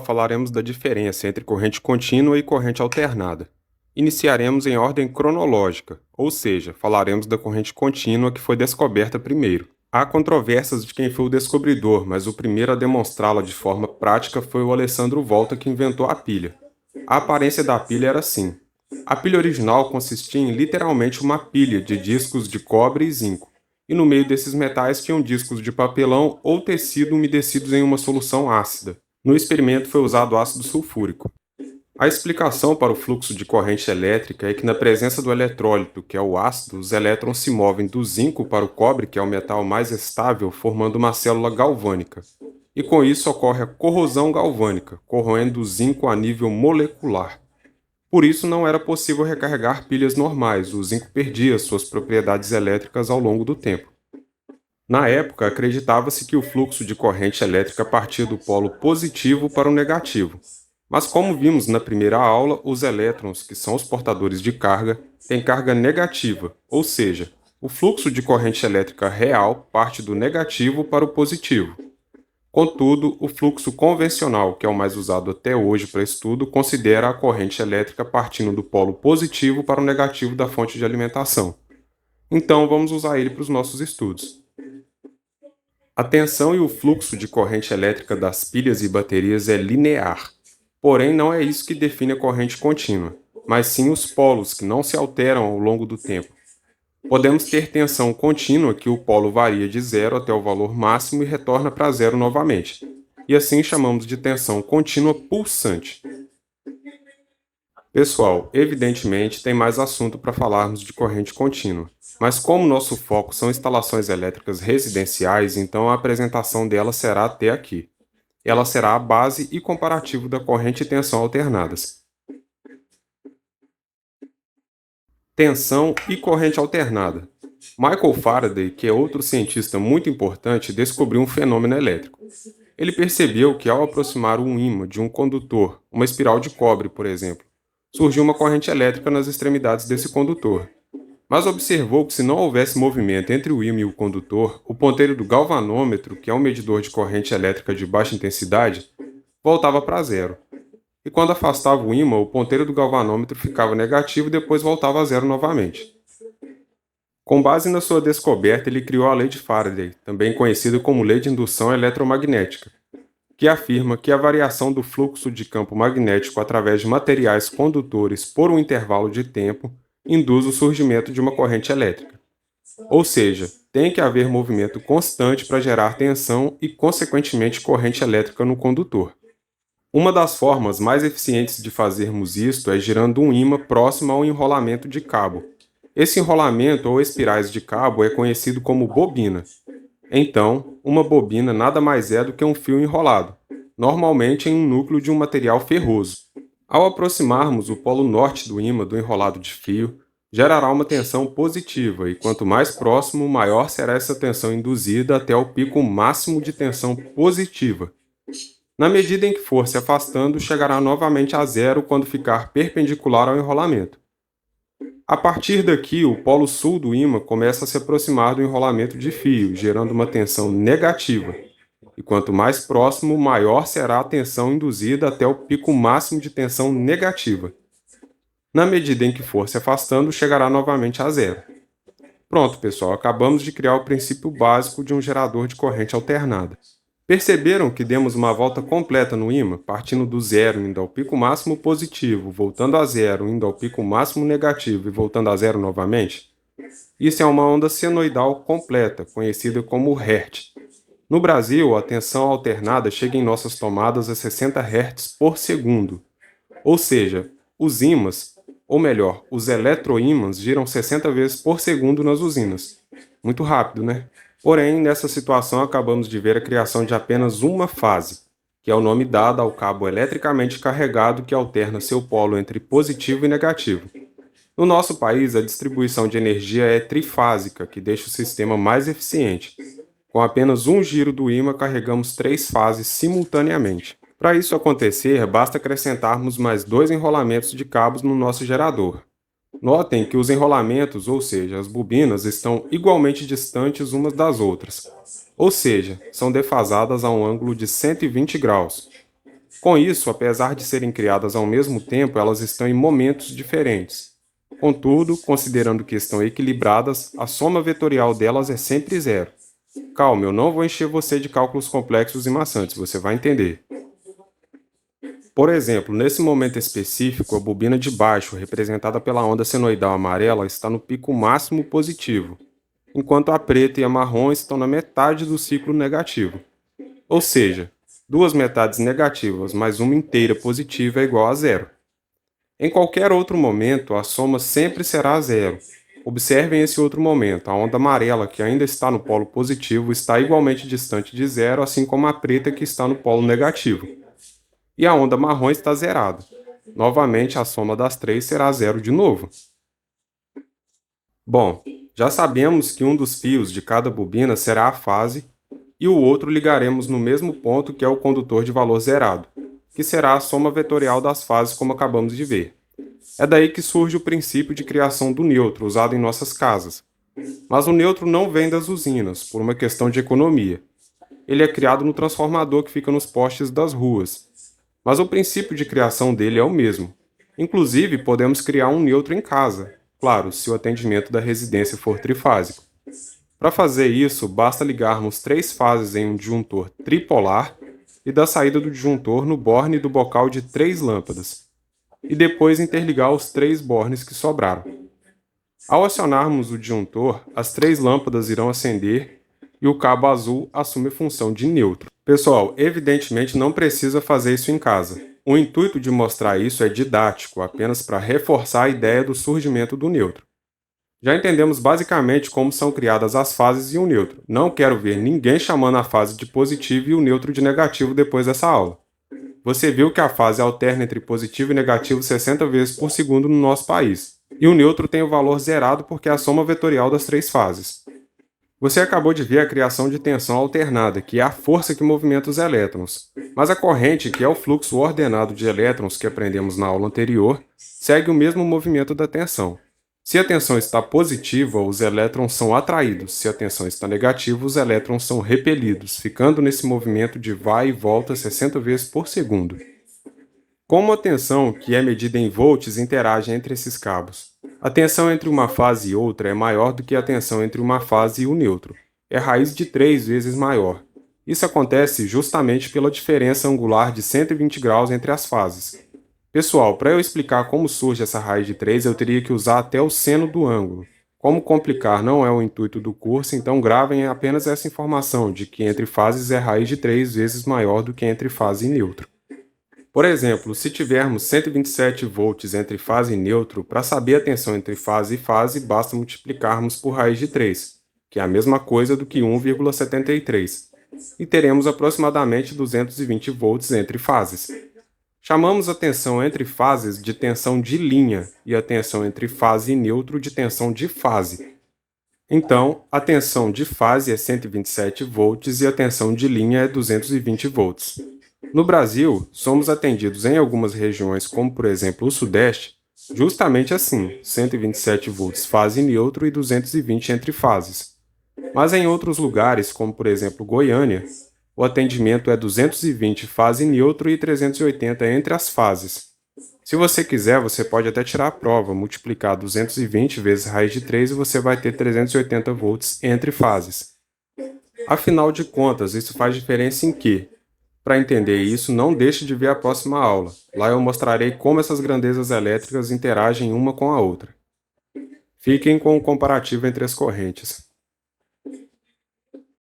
Falaremos da diferença entre corrente contínua e corrente alternada. Iniciaremos em ordem cronológica, ou seja, falaremos da corrente contínua que foi descoberta primeiro. Há controvérsias de quem foi o descobridor, mas o primeiro a demonstrá-la de forma prática foi o Alessandro Volta, que inventou a pilha. A aparência da pilha era assim. A pilha original consistia em literalmente uma pilha de discos de cobre e zinco, e no meio desses metais tinham discos de papelão ou tecido umedecidos em uma solução ácida. No experimento foi usado ácido sulfúrico. A explicação para o fluxo de corrente elétrica é que na presença do eletrólito, que é o ácido, os elétrons se movem do zinco para o cobre, que é o metal mais estável, formando uma célula galvânica. E com isso ocorre a corrosão galvânica, corroendo o zinco a nível molecular. Por isso não era possível recarregar pilhas normais, o zinco perdia suas propriedades elétricas ao longo do tempo. Na época, acreditava-se que o fluxo de corrente elétrica partia do polo positivo para o negativo. Mas como vimos na primeira aula, os elétrons, que são os portadores de carga, têm carga negativa, ou seja, o fluxo de corrente elétrica real parte do negativo para o positivo. Contudo, o fluxo convencional, que é o mais usado até hoje para estudo, considera a corrente elétrica partindo do polo positivo para o negativo da fonte de alimentação. Então, vamos usar ele para os nossos estudos. A tensão e o fluxo de corrente elétrica das pilhas e baterias é linear. Porém, não é isso que define a corrente contínua, mas sim os polos que não se alteram ao longo do tempo. Podemos ter tensão contínua, que o polo varia de zero até o valor máximo e retorna para zero novamente. E assim chamamos de tensão contínua pulsante. Pessoal, evidentemente tem mais assunto para falarmos de corrente contínua, mas como nosso foco são instalações elétricas residenciais, então a apresentação dela será até aqui. Ela será a base e comparativo da corrente e tensão alternadas. Tensão e corrente alternada. Michael Faraday, que é outro cientista muito importante, descobriu um fenômeno elétrico. Ele percebeu que ao aproximar um ímã de um condutor, uma espiral de cobre, por exemplo, surgiu uma corrente elétrica nas extremidades desse condutor. Mas observou que se não houvesse movimento entre o ímã e o condutor, o ponteiro do galvanômetro, que é um medidor de corrente elétrica de baixa intensidade, voltava para zero. E quando afastava o ímã, o ponteiro do galvanômetro ficava negativo e depois voltava a zero novamente. Com base na sua descoberta, ele criou a lei de Faraday, também conhecida como lei de indução eletromagnética, que afirma que a variação do fluxo de campo magnético através de materiais condutores por um intervalo de tempo induz o surgimento de uma corrente elétrica. Ou seja, tem que haver movimento constante para gerar tensão e, consequentemente, corrente elétrica no condutor. Uma das formas mais eficientes de fazermos isto é girando um ímã próximo ao enrolamento de cabo. Esse enrolamento ou espirais de cabo é conhecido como bobina. Então, uma bobina nada mais é do que um fio enrolado, normalmente em um núcleo de um material ferroso. Ao aproximarmos o polo norte do ímã do enrolado de fio, gerará uma tensão positiva e quanto mais próximo, maior será essa tensão induzida até o pico máximo de tensão positiva. Na medida em que for se afastando, chegará novamente a zero quando ficar perpendicular ao enrolamento. A partir daqui, o polo sul do ímã começa a se aproximar do enrolamento de fio, gerando uma tensão negativa. E quanto mais próximo, maior será a tensão induzida até o pico máximo de tensão negativa. Na medida em que for se afastando, chegará novamente a zero. Pronto, pessoal, acabamos de criar o princípio básico de um gerador de corrente alternada. Perceberam que demos uma volta completa no ímã, partindo do zero, indo ao pico máximo positivo, voltando a zero, indo ao pico máximo negativo e voltando a zero novamente? Isso é uma onda senoidal completa, conhecida como Hertz. No Brasil, a tensão alternada chega em nossas tomadas a 60 Hz por segundo. Ou seja, os ímãs, ou melhor, os eletroímãs giram 60 vezes por segundo nas usinas. Muito rápido, né? Porém, nessa situação acabamos de ver a criação de apenas uma fase, que é o nome dado ao cabo eletricamente carregado que alterna seu polo entre positivo e negativo. No nosso país, a distribuição de energia é trifásica, que deixa o sistema mais eficiente. Com apenas um giro do ímã, carregamos 3 fases simultaneamente. Para isso acontecer, basta acrescentarmos mais 2 enrolamentos de cabos no nosso gerador. Notem que os enrolamentos, ou seja, as bobinas, estão igualmente distantes umas das outras, ou seja, são defasadas a um ângulo de 120 graus. Com isso, apesar de serem criadas ao mesmo tempo, elas estão em momentos diferentes. Contudo, considerando que estão equilibradas, a soma vetorial delas é sempre zero. Calma, eu não vou encher você de cálculos complexos e maçantes, você vai entender. Por exemplo, nesse momento específico, a bobina de baixo, representada pela onda senoidal amarela, está no pico máximo positivo, enquanto a preta e a marrom estão na metade do ciclo negativo. Ou seja, duas metades negativas mais uma inteira positiva é igual a zero. Em qualquer outro momento, a soma sempre será zero. Observem esse outro momento. A onda amarela, que ainda está no polo positivo, está igualmente distante de zero, assim como a preta, que está no polo negativo. E a onda marrom está zerada. Novamente, a soma das três será zero de novo. Bom, já sabemos que um dos fios de cada bobina será a fase e o outro ligaremos no mesmo ponto, que é o condutor de valor zerado, que será a soma vetorial das fases, como acabamos de ver. É daí que surge o princípio de criação do nêutron, usado em nossas casas. Mas o nêutron não vem das usinas, por uma questão de economia. Ele é criado no transformador que fica nos postes das ruas. Mas o princípio de criação dele é o mesmo. Inclusive, podemos criar um nêutron em casa, claro, se o atendimento da residência for trifásico. Para fazer isso, basta ligarmos três fases em um disjuntor tripolar e da saída do disjuntor no borne do bocal de três lâmpadas, e depois interligar os três bornes que sobraram. Ao acionarmos o disjuntor, as três lâmpadas irão acender e o cabo azul assume a função de nêutron. Pessoal, evidentemente não precisa fazer isso em casa. O intuito de mostrar isso é didático, apenas para reforçar a ideia do surgimento do nêutron. Já entendemos basicamente como são criadas as fases e o nêutron. Não quero ver ninguém chamando a fase de positivo e o nêutron de negativo depois dessa aula. Você viu que a fase alterna entre positivo e negativo 60 vezes por segundo no nosso país. E o nêutron tem o valor zerado porque é a soma vetorial das três fases. Você acabou de ver a criação de tensão alternada, que é a força que movimenta os elétrons. Mas a corrente, que é o fluxo ordenado de elétrons que aprendemos na aula anterior, segue o mesmo movimento da tensão. Se a tensão está positiva, os elétrons são atraídos. Se a tensão está negativa, os elétrons são repelidos, ficando nesse movimento de vai e volta 60 vezes por segundo. Como a tensão, que é medida em volts, interage entre esses cabos? A tensão entre uma fase e outra é maior do que a tensão entre uma fase e o nêutron. É raiz de 3 vezes maior. Isso acontece justamente pela diferença angular de 120 graus entre as fases. Pessoal, para eu explicar como surge essa raiz de 3, eu teria que usar até o seno do ângulo. Como complicar não é o intuito do curso, então gravem apenas essa informação de que entre fases é raiz de 3 vezes maior do que entre fase e nêutron. Por exemplo, se tivermos 127 volts entre fase e nêutron, para saber a tensão entre fase e fase, basta multiplicarmos por raiz de 3, que é a mesma coisa do que 1,73, e teremos aproximadamente 220 volts entre fases. Chamamos a tensão entre fases de tensão de linha e a tensão entre fase e nêutron de tensão de fase. Então, a tensão de fase é 127 volts e a tensão de linha é 220 volts. No Brasil, somos atendidos em algumas regiões, como por exemplo o Sudeste, justamente assim, 127 volts fase e nêutron e 220 entre fases. Mas em outros lugares, como por exemplo Goiânia, o atendimento é 220 fase e nêutron e 380 entre as fases. Se você quiser, você pode até tirar a prova, multiplicar 220 vezes raiz de 3 e você vai ter 380 volts entre fases. Afinal de contas, isso faz diferença em quê? Para entender isso, não deixe de ver a próxima aula. Lá eu mostrarei como essas grandezas elétricas interagem uma com a outra. Fiquem com o comparativo entre as correntes.